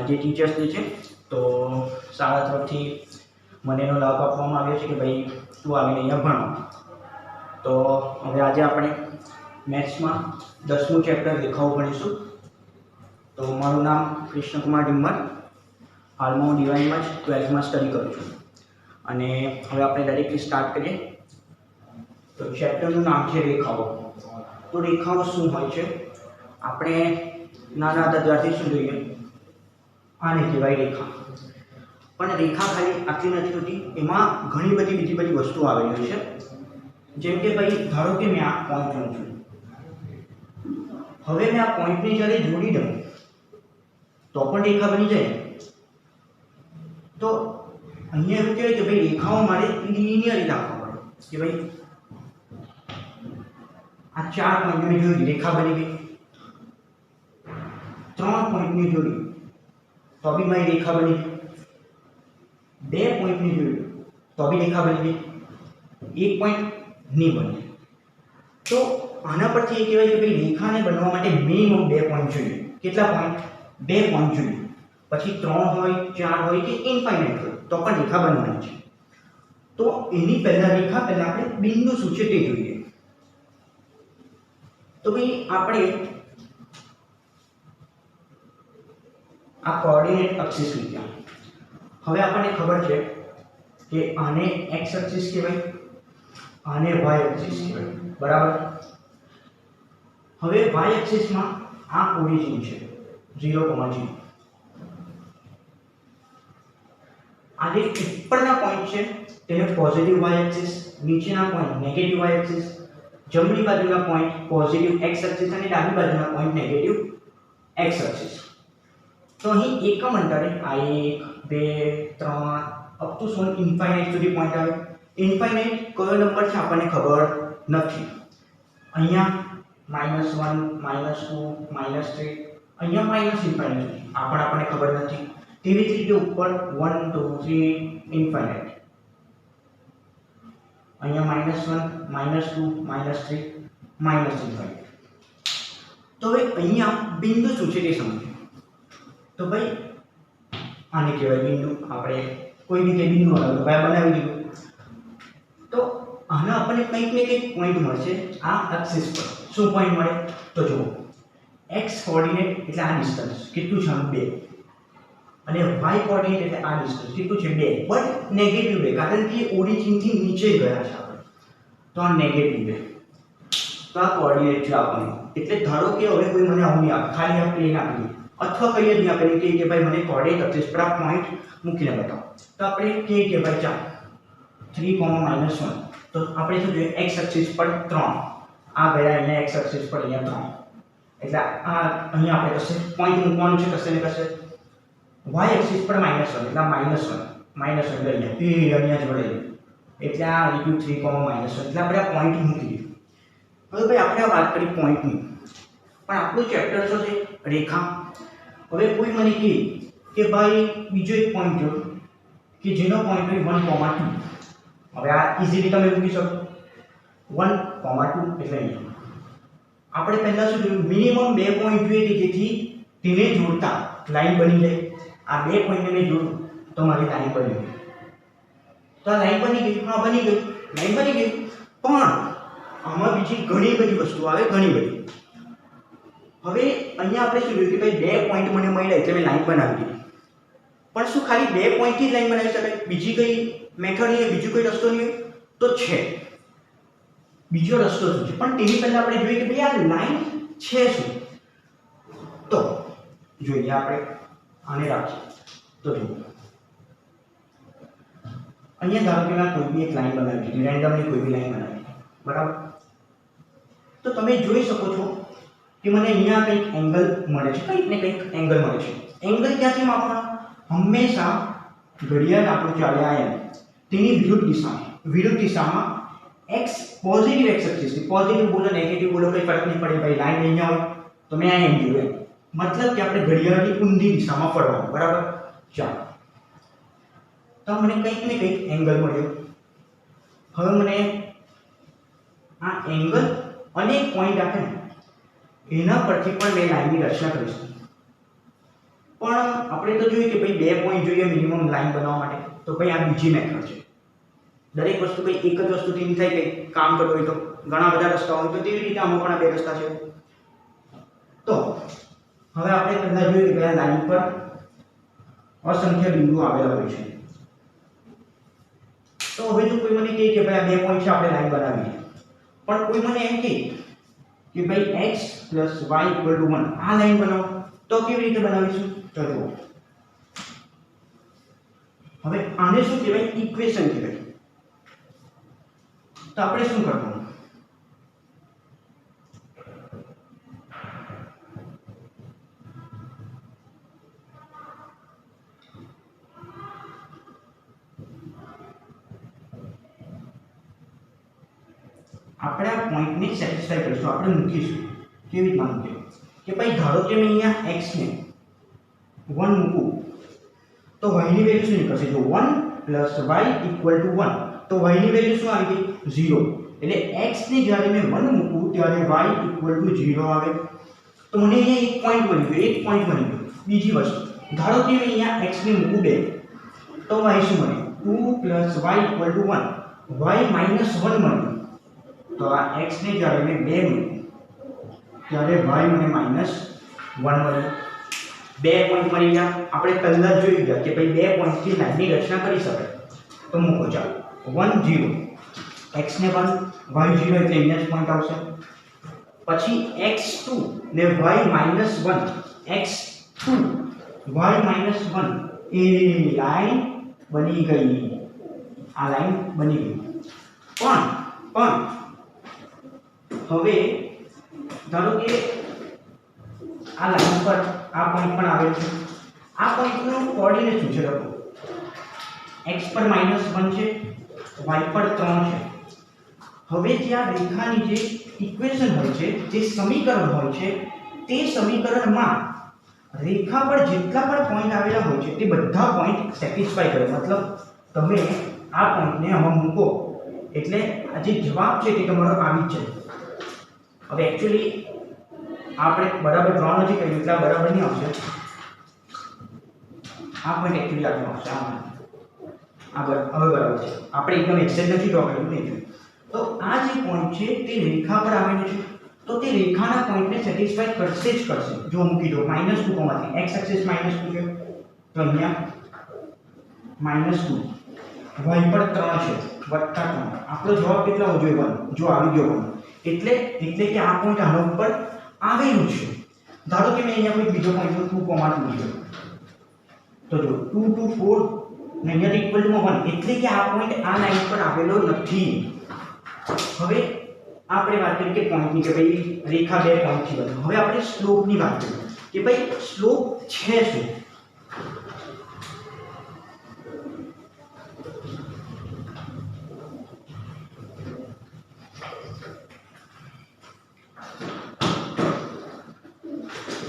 આજે teachers day છે તો શાળા તરફથી મને એનો લાભ આપવામાં આવ્યો છે કે ભાઈ તું આવીને અહીંયા ભણો. તો હવે આજે આપણે મેથ્સમાં 10મું ચેપ્ટર રેખાઓ ભણીશું. તો મારું નામ કૃષ્ણકુમાર ડિમ્મર. હાલમાં હું ડિવાઇનમાં જ 12થમાં સ્ટડી કરું છું. અને હવે આપણે ડાયરેક્ટલી સ્ટાર્ટ કરીએ. તો ચેપ્ટરનું નામ છે રેખાઓ. તો રેખાઓ શું હોય છે? આપણે નાના હતા ત્યારથી શું જોઈએ? આને કહેવાય રેખા. પણ રેખા ખાલી આટલી નથી હોતી, એમાં ઘણી બધી બીજી બધી વસ્તુઓ આવેલી હોય છે. જેમ કે ભાઈ ધારો કે મેં આ પોઈન્ટ લઉં છું. હવે મેં આ પોઈન્ટને જ્યારે જોડી દઉં તો પણ રેખા બની જાય. તો અહીંયા એવું કહેવાય કે ભાઈ રેખાઓ મારે લિનિયરલી રાખવા પડે કે ભાઈ આ 4 પોઈન્ટની જોડી રેખા બની ગઈ. 3 પોઈન્ટની જોડી તો બી મારી રેખા બની ગઈ. 2 પોઈન્ટની જોડી તો બી રેખા બની ગઈ. 1 પોઈન્ટ નહીં બને. તો આના પરથી એ કહેવાય કે ભાઈ રેખાને બનવા માટે મિનિમમ 2 પોઈન્ટ જોઈએ. કેટલા પોઈન્ટ? 2 પોઈન્ટ જોઈએ. પછી 3 હોય, 4 હોય કે ઇન્ફાઇનાઇટ હોય તો પણ રેખા બનવાની છે. તો એની પહેલા આપણે બિંદુ શું છે તે જોઈએ. તો ભાઈ આપણે આ કોઓર્ડિનેટ એક્સિસ લીધા. હવે આપણને ખબર છે કે આને x એક્સિસ કહેવાય, આને y એક્સિસ કહેવાય, બરાબર? હવે y એક્સિસમાં આ ઓરિજિન છે 0,0. આ જે ઉપરના પોઈન્ટ છે તેને પોઝિટિવ y એક્સિસ, નીચેના પોઈન્ટ નેગેટિવ y એક્સિસ, જમણી બાજુના પોઈન્ટ પોઝિટિવ x એક્સિસ અને ડાબી બાજુના પોઈન્ટ નેગેટિવ x એક્સિસ. તો અહીં એકમ અંતરે આ 1 2 3 અપ ટુ સોન ઇન્ફાઇનાઇટ સુધી પોઈન્ટ આવે. ઇન્ફાઇનાઇટ કયો નંબર છે આપણને ખબર નથી. અહીંયા -1 -2 -3, અહીંયા માઇનસ ઇન્ફાઇનાઇટ સુધી આ પણ આપણને ખબર નથી. તેવી જ રીતે ઉપર 1 2 3 ઇન્ફાઇનાઇટ. અહીંયા -1 -2 -3 માઇનસ ઇન્ફાઇનાઇટ. તો હવે અહીંયા બિંદુ શું છે તે સમજો. તો ભાઈ આને કહેવાય બિંદુ. આપણે કોઈ બી કે બિંદુ આવે તો ભાઈ બનાવી દીધું. તો આના આપણને કંઈક ને કંઈક પોઈન્ટ મળશે આ એક્સિસ પર. શું પોઈન્ટ મળે? તો જુઓ, x કોઓર્ડિનેટ એટલે આ ડિસ્ટન્સ કેટલું છે? 2. અને y કોઓર્ડિનેટ એટલે આ ડિસ્ટન્સ કેટલું છે? 2. બટ નેગેટિવ 2, કારણ કે ઓરિજિન થી નીચે ગયા છે આપણે. તો આ નેગેટિવ 2. તો આ કોઓર્ડિનેટ છે આપણને. એટલે ધારો કે હવે કોઈ મને આવું નહીં આપે, ખાલી આ પ્લેન આપી દે અથવા કહીએ જ નહીં આપણે કે ભાઈ મને કોઓર્ડિનેટ એક્સિસ પર આ પોઈન્ટ મૂકીને બતાવો. તો આપણે કહીએ કે ભાઈ ચાલ 3, -1. તો આપણે શું જોઈએ? x એક્સિસ પર 3 આ ગયા, અહીંયા x એક્સિસ પર અહીંયા 3. એટલે આ અહીંયા આપણે કશે પોઈન્ટ મૂકવાનું છે, કશે ને કશે. y એક્સિસ પર -1 એટલે -1 એટલે અહીંયા જોડે. એટલે આ આવી ગયું 3, -1 એટલે આપણે આ પોઈન્ટ મૂકી દીધું. હવે ભાઈ આપણે વાત કરી પોઈન્ટની, પણ આપણું ચેપ્ટર શું છે? રેખા. હવે કોઈ મને કહે કે ભાઈ બીજો એક પોઈન્ટ જો કે જેનો પોઈન્ટ હોય 1,2. હવે આ ઈઝીલી તમે મૂકી શકો. 1,2 એટલે અહીંયા આપણે પહેલા શું જોયું? મિનિમમ 2 પોઈન્ટ જોઈએ કે જેથી તેને જોડતા લાઈન બની જાય. આ 2 પોઈન્ટને જોડું તો મારી લાઈન બની ગઈ. તો આ લાઈન બની ગઈ. હા, બની ગઈ, લાઈન બની ગઈ. પણ આમાં બીજી ઘણી બધી વસ્તુઓ આવે, ઘણી બધી. હવે અહીંયા આપણે શું જોયું કે ભાઈ 2 પોઈન્ટ મને મળ્યા એટલે મેં લાઈન બનાવી દીધી. પણ શું ખાલી 2 પોઈન્ટથી જ લાઈન બનાવી શકાય? બીજી કઈ મેથડ નહીં, બીજો કોઈ રસ્તો નહીં? તો છે. બીજો રસ્તો શું છે? પણ તેની પહેલા આપણે જોઈએ કે ભાઈ આ લાઈન છે શું. તો જોઈએ, આપણે આને રાખીએ. તો જુઓ, અહીંયા ધારો કે મેં કોઈ બી એક લાઈન બનાવી દીધી, રેન્ડમલી કોઈ બી લાઈન બનાવી દીધી, બરાબર? તો તમે જોઈ શકો છો કે મને અહીંયા કંઈક એંગલ મળે છે, કંઈક ને કંઈક એંગલ મળે છે. એંગલ ક્યાંથી માપવાનો? હંમેશા ઘડિયાળ આપણું ચાલે આ તેની વિરુદ્ધ દિશામાં x positive x axis, positive બોલો નેગેટિવ બોલો કંઈ ફરક નહીં પડે. ભાઈ લાઈન અહીંયા હોય તો મેં આ એમ જોયું, મતલબ કે આપણે ઘડિયાળની ઊંધી દિશામાં ફરવાનું, બરાબર? ચાલો, તો મને કંઈક ને કંઈક એંગલ મળ્યો. હવે મને આ એંગલ અને એક પોઈન્ટ આપે ને એના પરથી પણ મેં લાઈનની રચના કરી શકું. પણ આપણે તો જોઈએ કે ભાઈ 2 પોઈન્ટ જોઈએ મિનિમમ લાઈન બનાવવા માટે, તો ભાઈ આ બીજી મેથડ છે. દરેક વસ્તુ કઈ એક જ વસ્તુથી નહીં થાય કે કામ કરવું હોય તો ઘણા બધા રસ્તા હોય, તો તેવી રીતે આમાં પણ આ બે રસ્તા છે. તો હવે આપણે પહેલા જોઈએ કે આ લાઈન પર અસંખ્ય બિંદુ આવેલા હોય છે. તો હવે જો કોઈ મને કહે કે ભાઈ આ 2 પોઈન્ટ છે, આપણે લાઈન બનાવીએ, પણ કોઈ મને એમ કહે કે ભાઈ x + y = 1 આ લાઈન બનાવો, તો કેવી રીતે બનાવીશું? તો જુઓ, હવે આને શું કહેવાય? ઇક્વેશન કહેવાય. તો આપણે શું કરવાનું? આપણે આ પોઈન્ટને સેટિસ્ફાઈ કરીશું, આપણે મૂકીશું. કેવી રીતના મૂકીએ? કે ભાઈ ધારો કે મેં અહીંયા x ને 1 મૂકું, તો y ની વેલ્યુ શું નીકળશે? જો 1 + y = 1, તો y ની વેલ્યુ શું આવી ગઈ? 0. એટલે x ને જ્યારે મેં 1 મૂકું ત્યારે y = 0 આવે. તો મને અહીંયા એક પોઈન્ટ મળી ગયો, એક પોઈન્ટ મળી ગયો. બીજી વસ્તુ, ધારો કે મેં અહીંયા x ને મૂકું 2, તો y શું મળે? 2 + y = 1, y - 1 મળ્યું. તો આ x ને જ્યારે મેં 2 મૂક્યું ત્યારે y મને -1 મળ્યું. 2 પોઈન્ટ મળી ગયા. આપણે પહેલા જ જોઈ ગયા કે ભાઈ 2 પોઈન્ટથી લાઈનની રચના કરી શકાય. તો મૂકો ચાલો, 1 0, x ને 1, y 0, એટલે અહીંયા જ પોઈન્ટ આવશે. પછી x2 ને y -1, x2 y -1 એ લાઈન બની ગઈ. આ લાઈન બની ગઈ. પણ હવે ધારો કે આ લાઈન પર આ પોઈન્ટ પણ આવેલ છે. આ પોઈન્ટનું કોઓર્ડિનેટ શું છે? લખો, x પર -1 છે, y પર 3 છે. હવે જે આ રેખાની જે ઇક્વેશન હોય છે, જે સમીકરણ હોય છે, તે સમીકરણમાં રેખા પર જેટલા પણ પોઈન્ટ આવેલા હોય છે તે બધા પોઈન્ટ સેટિસ્ફાઈ કરે. મતલબ તમે આ પોઈન્ટને આમાં મૂકો એટલે આ જે જવાબ છે તે તમારો આવી જ જાય. હવે એક્ચ્યુઅલી આપણે બરાબર 3 નથી કર્યું એટલે બરાબર નહીં આવશે. આ પોઈન્ટ એક્ચ્યુઅલી આગળ આવશે. હવે બરાબર છે. આપણે એકદમ એક્ઝેક્ટ નથી ડ્રો કર્યું નહીં. તો આ જે પોઈન્ટ છે તે રેખા પર આવેલું છે, તો તે રેખાના પોઈન્ટને સેટિસ્ફાઈ કરશે જ કરશે. જો મૂકી દો -2 કોમાંથી x એક્સિસ -2 છે, તો અહીંયા -2, y પર 3 છે +3. આપણો જવાબ કેટલો આવવો જોઈએ? 1. જો આવી ગયો 1, એટલે કે આ પોઈન્ટ આના ઉપર આવેલું છે. ધારો કે મેં અહીંયા કોઈ બીજો પોઈન્ટ 2,2 લીધો, તો જો 2 2 4 ને અહીંયા = 1, એટલે કે આ પોઈન્ટ આ લાઈન પર આવેલો નથી. હવે આપણે વાત કરીએ કે પોઈન્ટની, કે ભાઈ રેખા 2 પોઈન્ટથી બને. હવે આપણે સ્લોપની વાત કરીએ કે ભાઈ સ્લોપ છે શું?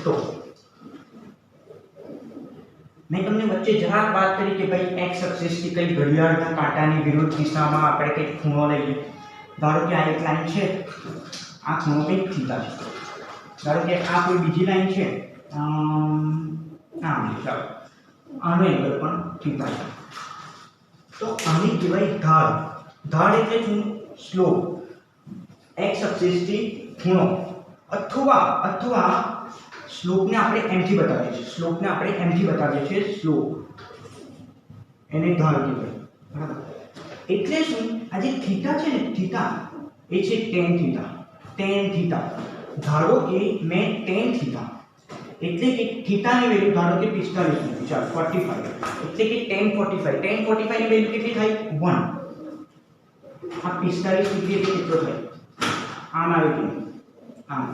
તો મેં તમને વચ્ચે જરાક વાત કરી કે ભાઈ x એક્સિસ થી કઈ ઘડિયાળના કાંટાની વિરુદ્ધ દિશામાં આપણે કઈ ખૂણો લઈએ. ધારો કે આ એક લાઈન છે, આ ખૂણો કંઈક થીટા છે. ધારો કે આ કોઈ બીજી લાઈન છે, ચાલો આનો એંગલ પણ થીટા છે. તો આની કહેવાય ઢાળ. ઢાળ એટલે શું? સ્લોપ. x એક્સિસ થી ખૂણો અથવા સ્લોપને આપણે m થી બતાવીએ છીએ. સ્લોપ એને ઢાળ કહેવાય. બરાબર? એટલે શું? આ જે થીટા છે ને, થીટા એ છે tan થીટા. ધારો કે મેં tan થીટા એટલે કે થીટાની વેલ્યુ ધારો કે 45 મૂકી, ચાલો 45, એટલે કે tan 45 ની વેલ્યુ કેટલી થાય? 1. આ 45 ડિગ્રી એટલે કેટલો થાય? આમ આવે કે આમ.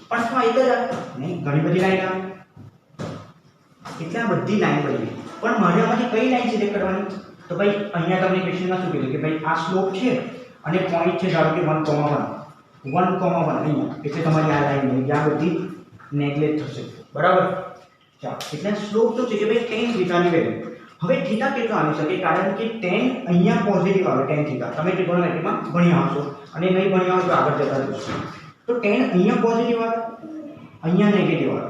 પણ શું એક જ આવે નહીં, ઘણી બધી લાઈન આવે. એટલે આ બધી લાઈન બની. પણ મારે આમાંથી કઈ લાઈન સિલેક્ટ કરવાની? તો ભાઈ અહીંયા તમને ક્વેશ્ચનમાં શું કીધું કે ભાઈ આ સ્લોપ છે અને પોઈન્ટ છે ધારો કે 1,1 અહીંયા, એટલે તમારી આ લાઈન બની. આ બધી નેગ્લેક્ટ થશે. બરાબર? ચાલો, એટલે સ્લોપ શું છે કે ભાઈ tan થીટાની વેલ્યુ. હવે થીટા કેટલો આવી શકે? કારણ કે tan અહીંયા પોઝિટિવ આવે. tan થીટા તમે ત્રિકોણમિતિમાં ભણ્યા હશો, અને નહીં ભણ્યા હોય તો આગળ જતા જશો. તો tan અહીંયા પોઝિટિવ આવે, અહીંયા નેગેટિવ આવે.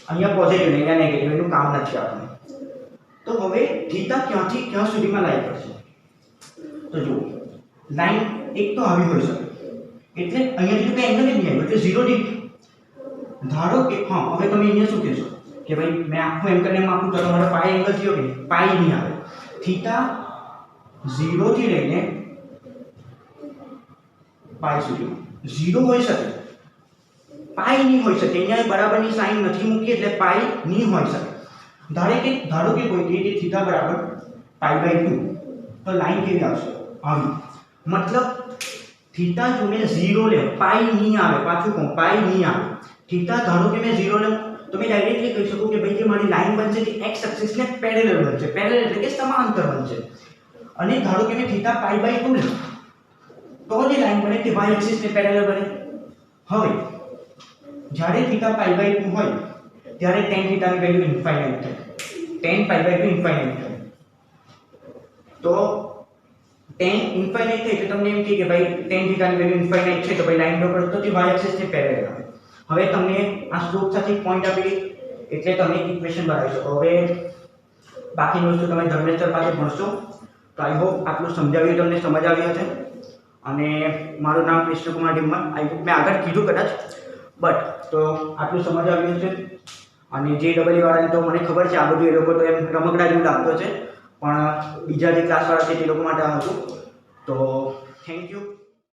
અહીંયા પોઝિટિવ ને અહીંયા નેગેટિવ, એનું કામ નથી આપણે. તો હવે થીટા ક્યાંથી ક્યાં સુધીમાં લાઈ કરશે? તો જુઓ, લાઈન એક તો આવી હોઈ શકે, એટલે અહીંયાથી તો કંઈ એંગલ જ નહીં આવ્યો, એટલે 0 ડિગ્રી. ધારો કે હા, હવે તમે અહીંયા શું કહેશો કે ભાઈ મેં આખું એમ કરીને માપું તો તમારો પાઈ એંગલ થયો કે પાઈ નહીં આવે. થીટા 0 થી લઈને પાઈ સુધી 0 હોઈ શકે, પાઈ નહીં હોઈ શકે. અહીંયા બરાબરની સાઈન નથી મૂકી એટલે પાઈ નહીં હોઈ શકે. ધારો કે કોઈ કહે કે થીટા બરાબર π/2, તો લાઈન કેવી આવશે? આવી. મતલબ થીટા જો મેં 0 લે, પાઈ નહીં આવે, પાછું કહું પાઈ નહીં આવે. થીટા ધારો કે મેં 0 લઉં તો મેં ડાયરેક્ટલી કહી શકું કે ભાઈ જે મારી લાઈન બનશે તે x એક્સિસને પેરેલલ બનશે. પેરેલલ એટલે કે સમાંતર બનશે. અને ધારો કે મેં થીટા π/2 લઉં તો જે લાઈન બને તે y એક્સિસને પેરેલલ બને. હવે જ્યારે થીટા π/2 હોય ત્યારે tan થીટાની વેલ્યુ ઇન્ફાઇનાઇટ થાય. tan π/2 ઇન્ફાઇનાઇટ થાય. તો tan ઇન્ફાઇનાઇટ થાય એટલે તમને એમ કહે કે ભાઈ tan થીટાની વેલ્યુ ઇન્ફાઇનાઇટ છે તો ભાઈ લાઈન ડ્રો કરો તો તે y એક્સિસને પેરેલલ આવે. હવે તમને આ સ્લોપ સાથે પોઈન્ટ આપી એટલે તમે ઇક્વેશન બનાવી શકો. હવે બાકીની વસ્તુ તમે ધર્મેશ્વર પાસે ભણશો. તો આઈ હોપ આટલું સમજાવ્યું, તમને સમજ આવી હશે. અને મારું નામ કૃષ્ણકુમાર ડિમ્મર. આઈ હોપ મેં આગળ કીધું કદાચ, બટ તો આટલું સમજ આવ્યું છે. અને જે ડબલ વાળાને તો મને ખબર છે આ બધું એ લોકો તો એમ રમકડા જેવું લાગતો છે, પણ બીજા જે ક્લાસવાળા છે તે લોકો માટે આ હતું. તો થેન્ક યુ.